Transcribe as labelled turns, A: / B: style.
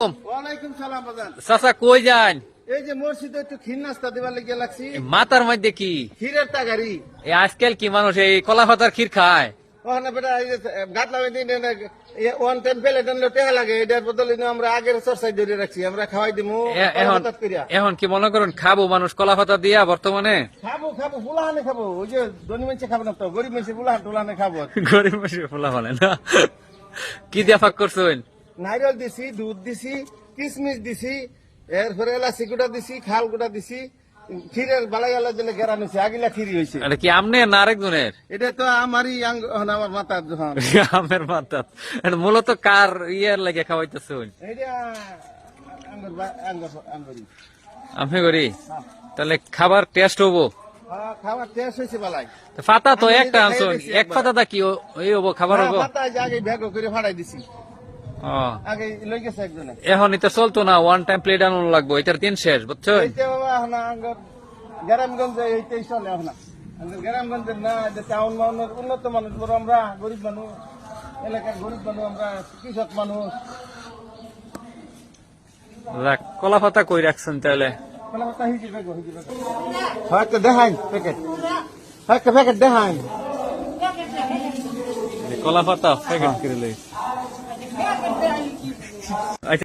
A: ওয়ালাইকুম সালাম বাজান।
B: চাচা কই যান?
A: এই যে মসজিদে একটু ক্ষীর নাস্তা দিবার লেগে লাগছি।
B: মাথার মধ্যে কি
A: ক্ষীরের তাগারি
B: আজকাল কি মানুষ এই কলা পাতার ক্ষীর খায়?
A: ওখানে বেটা এই যে গাতলা বেঁধে ওয়ান টাইম প্লেট আনলে টেহা লাগে, এটার বদলে আমরা আগের চর্চায় ধরে রাখছি, আমরা খাওয়াই দিমু
B: এখন এখন কি মনে করুন খাবো মানুষ কলা পাতা দিয়া বর্তমানে?
A: খাবো খাবো ফুলাহানে খাবো, ওই যে ধনী মানুষ খাবো না তো, গরিব মানুষ ফুলাহান টুলাহানে খাবো।
B: গরিব মানুষের ফোলা বলে না। কি দিয়া ফাঁক করছেন?
A: নারিয়েল দিছি, দুধ দিছি, কিশমিশ দিছি, এরপরে এলাচি গুঁড়া দিছি, খাল গুঁড়া দিছি, ক্ষীরের বালাই আলা দিলে গেরান হয়েছে, আগিলা ক্ষীর হয়েছে।
B: এটা কি আমনে না আরেকজনের?
A: এটা তো আমারই আমার মাথার যখন
B: আমের মাথা। এটা মূলত কার ইয়ার লাগে খাওয়াইতেছেন?
A: এইটা আঙ্গরি
B: আমি করি তাহলে খাবার টেস্ট হবো।
A: খাবার টেস্ট হয়েছে বালাই।
B: পাতা তো
A: আমি
B: একটা
A: নিজে
B: আনছো,
A: খাইয়ে দিছি
B: এক
A: একবার।
B: পাতাটা কি এই হবো খাবার হবো?
A: মাথায় আগে ভেগ করে ফাড়াই দিছি,
B: ও,
A: আগে লই গেছে একজনে।
B: এখন এটা চলতো না, ওয়ান টাইম প্লেট আনানো লাগবো, এটার দিন শেষ বুঝছো?
A: এইটা বাবা এখন আঙ্গর গ্রামগঞ্জে এইটাই চলে এখন। আঙ্গর গ্রামগঞ্জের না, যে টাউন মানুষ উন্নত মানুষ, বড় আমরা গরিব মানুষ, এলাকার গরিব মানুষ, আমরা কৃষক মানুষ।
B: যাক, কলা পাতা কই রাখছেন তাহলে?
A: হয়তো দেখাই প্যাকেট, হয়তো প্যাকেট দেখাই।
B: কলা পাতা প্যাকেট করে লই।